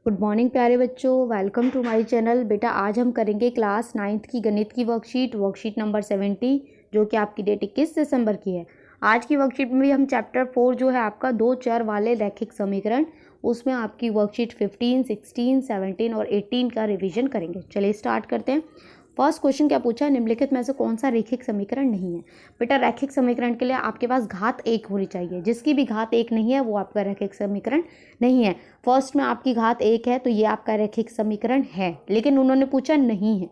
Good morning प्यारे बच्चों, welcome to my channel. बेटा आज हम करेंगे क्लास 9th की गणित की वर्कशीट नंबर 70 जो कि आपकी डेट 21 दिसंबर की है। आज की वर्कशीट में भी हम चैप्टर 4 जो है आपका दो चर वाले रैखिक समीकरण, उसमें आपकी वर्कशीट 15, 16, 17 और 18 का रिवीजन करेंगे। चलिए स्टार्ट करते हैं। फर्स्ट क्वेश्चन क्या पूछा है, निम्नलिखित में से कौन सा रैखिक समीकरण नहीं है। बेटा रैखिक समीकरण के लिए आपके पास घात एक होनी चाहिए, जिसकी भी घात एक नहीं है वो आपका रैखिक समीकरण नहीं है। फर्स्ट में आपकी घात एक है तो ये आपका रैखिक समीकरण है, लेकिन उन्होंने पूछा नहीं है।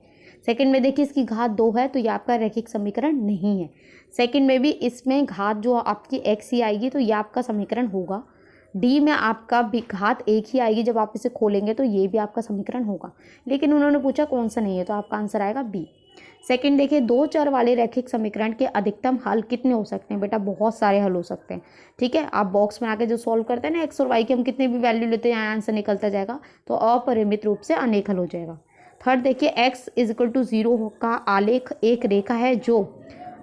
सेकंड में देखिए इसकी घात दो है तो ये आपका रैखिक समीकरण नहीं है। सेकंड में भी इसमें घात जो आपकी एक्स ही आएगी तो ये आपका समीकरण होगा। डी में आपका भी घात एक ही आएगी, जब आप इसे खोलेंगे तो ये भी आपका समीकरण होगा, लेकिन उन्होंने पूछा कौन सा नहीं है तो आपका आंसर आएगा बी। सेकंड देखिए, दो चर वाले रैखिक समीकरण के अधिकतम हल कितने हो सकते हैं। बेटा बहुत सारे हल हो सकते हैं, ठीक है। आप बॉक्स बना के जो सॉल्व करते हैं ना, एक्स और वाई की हम कितने भी वैल्यू लेते हैं आंसर निकलता जाएगा, तो अपरिमित रूप से अनेक हल हो जाएगा। थर्ड देखिए, एक्स इज इक्वल टू 0 का आलेख एक रेखा है जो,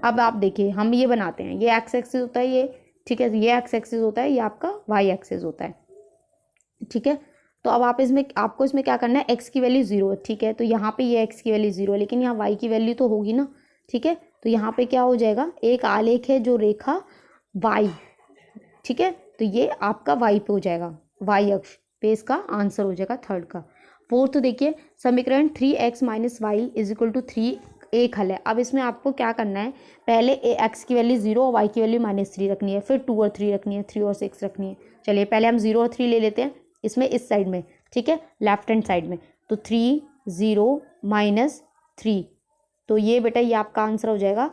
अब आप देखिए हम ये बनाते हैं, ये एक्स एक्सिस होता है ये, ठीक है, ये एक्स एक्सिस होता है, ये आपका वाई एक्सिस होता है, ठीक है। तो अब आप इसमें आपको इसमें क्या करना है, एक्स की वैल्यू 0 है, ठीक है। तो यहाँ पे ये एक्स की वैल्यू 0 है, लेकिन यहाँ वाई की वैल्यू तो होगी ना, ठीक है। तो यहाँ पे क्या हो जाएगा, एक आलेख है जो रेखा वाई, ठीक है। तो ये आपका वाई पे हो जाएगा, वाई अक्ष पे इसका आंसर हो जाएगा थर्ड का। फोर्थ देखिए, समीकरण 3x minus Y is equal to 3 एक हल है। अब इसमें आपको क्या करना है, पहले एक्स की वैल्यू 0 और वाई की वैल्यू -3 रखनी है, फिर 2 और 3 रखनी है, 3 और 6 रखनी है। चलिए पहले हम 0 और 3 ले लेते हैं इसमें, इस साइड में, ठीक है, लेफ्ट हैंड साइड में। तो 3 0 -3, तो ये बेटा ये आपका आंसर हो जाएगा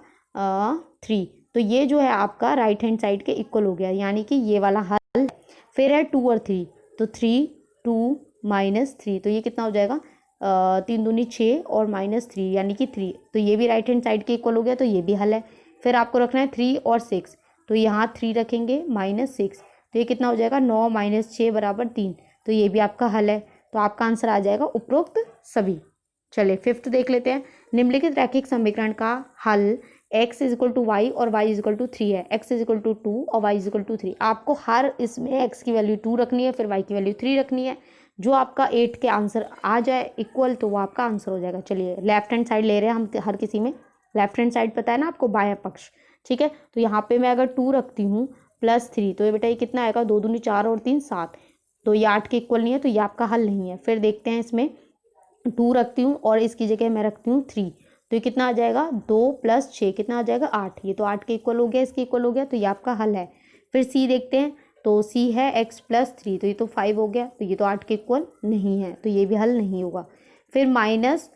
3। तो ये जो है आपका राइट हैंड साइड के इक्वल हो गया, यानी कि ये वाला हल। फिर है 2 और 3, तो 3 2 -3, तो ये कितना हो जाएगा, 3 दूनी 6 और -3 यानी कि 3, तो ये भी राइट हैंड साइड के इक्वल हो गया, तो ये भी हल है। फिर आपको रखना है 3 और 6, तो यहाँ 3 रखेंगे -6, तो ये कितना हो जाएगा 9 -6 बराबर 3, तो ये भी आपका हल है। तो आपका आंसर आ जाएगा उपरोक्त सभी। चलिए फिफ्थ देख लेते हैं, निम्नलिखित रैखिक समीकरण का हल x is equal to Y और y इज इक्वल टू 3 है। x इज इक्वल टू 2 और y इज इक्वल टू 3। आपको हर इसमें x की वैल्यू 2 रखनी है, फिर y की वैल्यू 3 रखनी है। जो आपका 8 के आंसर आ जाए इक्वल, तो वो आपका आंसर हो जाएगा। चलिए लेफ्ट हैंड साइड ले रहे हैं हम हर किसी में, लेफ्ट हैंड साइड पता है ना आपको, बायां पक्ष, ठीक है। तो यहाँ पे मैं अगर 2 रखती हूँ +3, तो ये बेटा ये कितना आएगा, 2 दूनी 4 और 3 7, तो ये 8 के इक्वल नहीं है, तो ये आपका हल नहीं है। फिर देखते हैं इसमें 2 रखती हूँ और इसकी जगह मैं रखती हूँ 3, तो ये कितना आ जाएगा, 2 + 6 कितना आ जाएगा 8, ये तो 8 के इक्वल हो गया, इसके इक्वल हो गया, तो ये आपका हल है। फिर सी देखते हैं, तो सी है x + 3, तो ये तो 5 हो गया, तो ये तो 8 के इक्वल नहीं है, तो ये भी हल नहीं होगा। फिर -x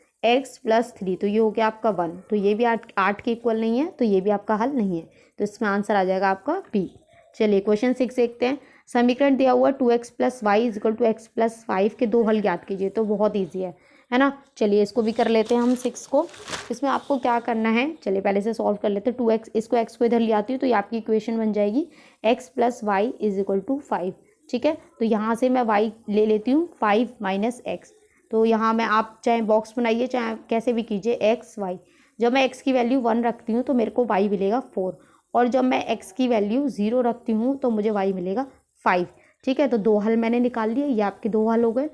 + 3, तो ये हो गया आपका 1, तो ये भी 8 के इक्वल नहीं है, तो ये भी आपका हल नहीं है, तो इसमें आंसर आ जाएगा आपका बी। चलिए क्वेश्चन 6 देखते हैं, समीकरण दिया हुआ 2x + y is equal to x + 5 के दो हल ज्ञात कीजिए। तो बहुत ईजी है ना। चलिए इसको भी कर लेते हैं हम 6 को। इसमें आपको क्या करना है, चलिए पहले से सॉल्व कर लेते हैं। 2x, इसको x को इधर ले आती हूँ तो ये आपकी इक्वेशन बन जाएगी x + y is equal to 5, ठीक है। तो यहाँ से मैं y ले लेती हूँ 5 - x, तो यहाँ मैं, आप चाहे बॉक्स बनाइए चाहे कैसे भी कीजिए, x y, जब मैं x की वैल्यू 1 रखती हूँ तो मेरे को y मिलेगा 4, और जब मैं x की वैल्यू 0 रखती हूँ तो मुझे y मिलेगा 5, ठीक है। तो दो हल मैंने निकाल लिए, ये आपके दो हल हो गए।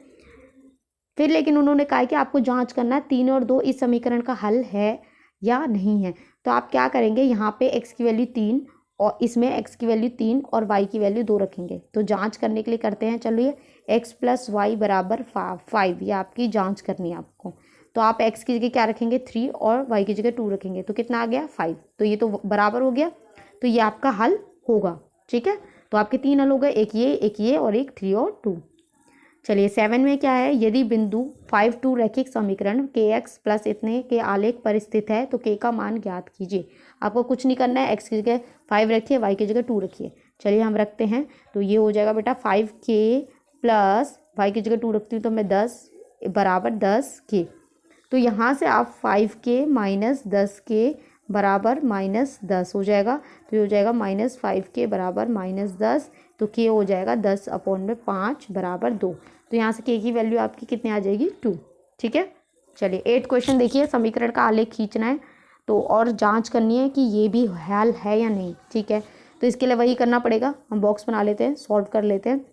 फिर लेकिन उन्होंने कहा कि आपको जांच करना है 3 और 2 इस समीकरण का हल है या नहीं है। तो आप क्या करेंगे, यहाँ पे x की वैल्यू 3 और इसमें x की वैल्यू 3 और y की वैल्यू 2 रखेंगे। तो जांच करने के लिए करते हैं, चलिए x + y बराबर 5, ये आपकी जांच करनी है आपको। तो आप x की जगह क्या रखेंगे 3 और y की जगह 2 रखेंगे, तो कितना आ गया 5, तो ये तो बराबर हो गया, तो ये आपका हल होगा, ठीक है। तो आपके 3 हल हो गए, एक ये और एक 3 और 2। चलिए 7 में क्या है, यदि बिंदु 5 2 रैखिक समीकरण kx + इतने के आलेख पर स्थित है तो k का मान ज्ञात कीजिए। आपको कुछ नहीं करना है, x की जगह 5 रखिए, y की जगह 2 रखिए। चलिए हम रखते हैं, तो ये हो जाएगा बेटा 5k + y की जगह 2 रखती हूँ तो मैं 10 बराबर 10k। तो यहाँ से आप 5k - 10k बराबर -10 हो जाएगा, तो ये हो जाएगा -5k बराबर -10, तो k हो जाएगा 10/5 बराबर 2। तो यहाँ से k की वैल्यू आपकी कितनी आ जाएगी 2, ठीक है। चलिए 8 क्वेश्चन देखिए, समीकरण का आलेख खींचना है तो और जांच करनी है कि ये भी हल है या नहीं, ठीक है। तो इसके लिए वही करना पड़ेगा, हम बॉक्स बना लेते हैं, सॉल्व कर लेते हैं।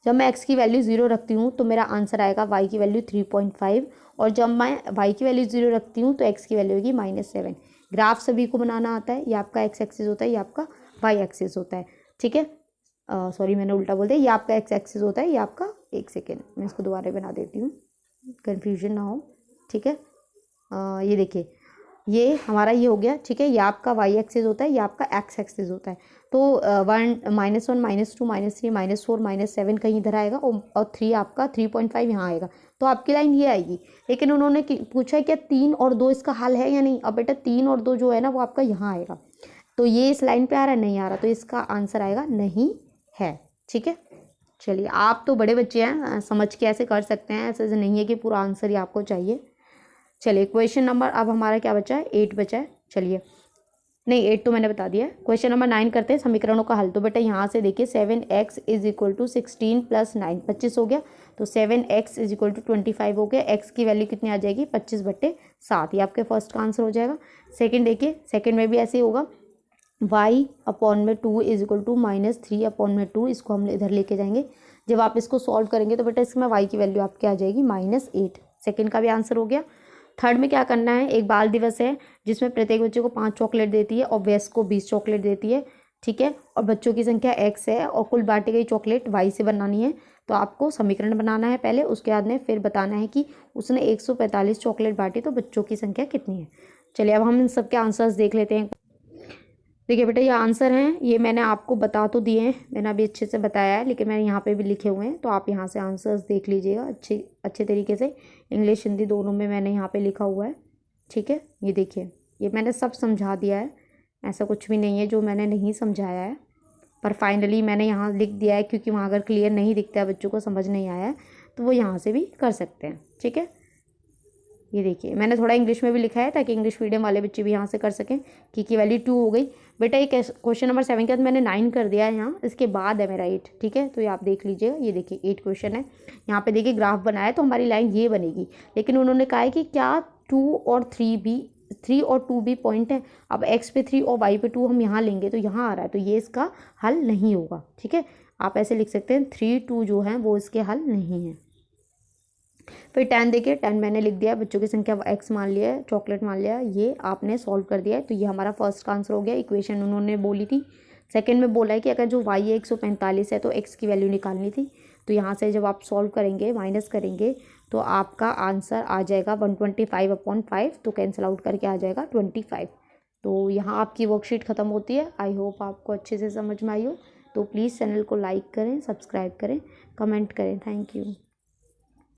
जब मैं x की वैल्यू 0 रखती हूँ तो मेरा आंसर आएगा y की वैल्यू 3.5, और जब मैं y की वैल्यू 0 रखती हूँ तो x की वैल्यू होगी -7। ग्राफ सभी को बनाना आता है, ये आपका x एक्सिस होता है, ये आपका y एक्सिस होता है, ठीक है। सॉरी मैंने उल्टा बोल दिया, ये आपका x एक्सिस होता है, ये आपका, एक सेकेंड मैं इसको दोबारा बना देती हूँ, कन्फ्यूजन ना हो, ठीक है। ये देखिए, ये हमारा ये हो गया, ठीक है। ये आपका y एक्सिस होता है, ये आपका x एक्सिस होता है। तो 1 -1 -2 -3 -4 -7 कहीं इधर आएगा, और 3 आपका 3.5 यहाँ आएगा, तो आपकी लाइन ये आएगी। लेकिन उन्होंने पूछा है क्या 3 और 2 इसका हल है या नहीं। अब बेटा 3 और 2 जो है ना वो आपका यहाँ आएगा, तो ये इस लाइन पे आ रहा है, नहीं आ रहा, तो इसका आंसर आएगा नहीं है, ठीक है। चलिए, आप तो बड़े बच्चे हैं, समझ के ऐसे कर सकते हैं, ऐसे नहीं है कि पूरा आंसर ही आपको चाहिए। चलिए क्वेश्चन नंबर, अब हमारा क्या बचा है, 8 बचा है। चलिए, नहीं 8 तो मैंने बता दिया है। क्वेश्चन नंबर 9 करते हैं, समीकरणों का हल। तो बेटा यहाँ से देखिए 7x = 16 + 9 25 हो गया, तो 7x = 25 हो गया। x की वैल्यू कितनी आ जाएगी, 25/7, ये आपके फर्स्ट का आंसर हो जाएगा। सेकंड देखिए, सेकंड में भी ऐसे ही होगा, y/2 = -3/2, इसको हम इधर लेके जाएंगे। जब आप इसको सॉल्व करेंगे तो बेटा इसमें y की वैल्यू आपकी आ जाएगी -8। सेकंड का भी आंसर हो गया। थर्ड में क्या करना है, एक बाल दिवस है जिसमें प्रत्येक बच्चे को 5 चॉकलेट देती है और वेस्ट को 20 चॉकलेट देती है, ठीक है। और बच्चों की संख्या x है और कुल बांटी गई चॉकलेट y से बनानी है। तो आपको समीकरण बनाना है पहले, उसके बाद में फिर बताना है कि उसने 145 चॉकलेट बांटी, तो बच्चों की संख्या कितनी है। चलिए अब हम इन सबके आंसर्स देख लेते हैं। देखिए बेटा, ये आंसर हैं, ये मैंने आपको बता तो दिए हैं, मैंने अभी अच्छे से बताया है, लेकिन मैंने यहाँ पे भी लिखे हुए हैं, तो आप यहाँ से आंसर्स देख लीजिएगा अच्छे तरीके से। इंग्लिश हिंदी दोनों में मैंने यहाँ पे लिखा हुआ है, ठीक है। ये देखिए, ये मैंने सब समझा दिया है, ऐसा कुछ भी नहीं है जो मैंने नहीं समझाया है, पर फाइनली मैंने यहाँ लिख दिया है, क्योंकि वहाँ अगर क्लियर नहीं दिखता है, बच्चों को समझ नहीं आया है, तो वो यहाँ से भी कर सकते हैं, ठीक है। ये देखिए, मैंने थोड़ा इंग्लिश में भी लिखा है ताकि इंग्लिश मीडियम वाले बच्चे भी यहाँ से कर सकें। की वैल्यू 2 हो गई। बेटा ये क्वेश्चन नंबर 7 के बाद मैंने 9 कर दिया है यहाँ, इसके बाद है मेरा 8, ठीक है। तो ये आप देख लीजिएगा, ये देखिए 8 क्वेश्चन है। यहाँ पे देखिए ग्राफ बनाया तो हमारी लाइन ये बनेगी, लेकिन उन्होंने कहा है कि क्या 3 और 2 भी पॉइंट है। अब x पे 3 और y पे 2 हम यहाँ लेंगे तो यहाँ आ रहा है, तो ये इसका हल नहीं होगा, ठीक है। आप ऐसे लिख सकते हैं 3 2 जो है वो इसके हल नहीं है। फिर 10 देखिए, 10 मैंने लिख दिया, बच्चों की संख्या x मान लिया है, चॉकलेट मान लिया, ये आपने सॉल्व कर दिया है, तो ये हमारा फर्स्ट का आंसर हो गया। इक्वेशन उन्होंने बोली थी। सेकंड में बोला है कि अगर जो y है 145 है तो x की वैल्यू निकालनी थी, तो यहाँ से जब आप सॉल्व करेंगे, माइनस करेंगे, तो आपका आंसर आ जाएगा 125/5, तो कैंसिल आउट करके आ जाएगा 25। तो यहाँ आपकी वर्कशीट ख़त्म होती है। आई होप आपको अच्छे से समझ में आई हो। तो प्लीज़ चैनल को लाइक करें, सब्सक्राइब करें, कमेंट करें। Thank you.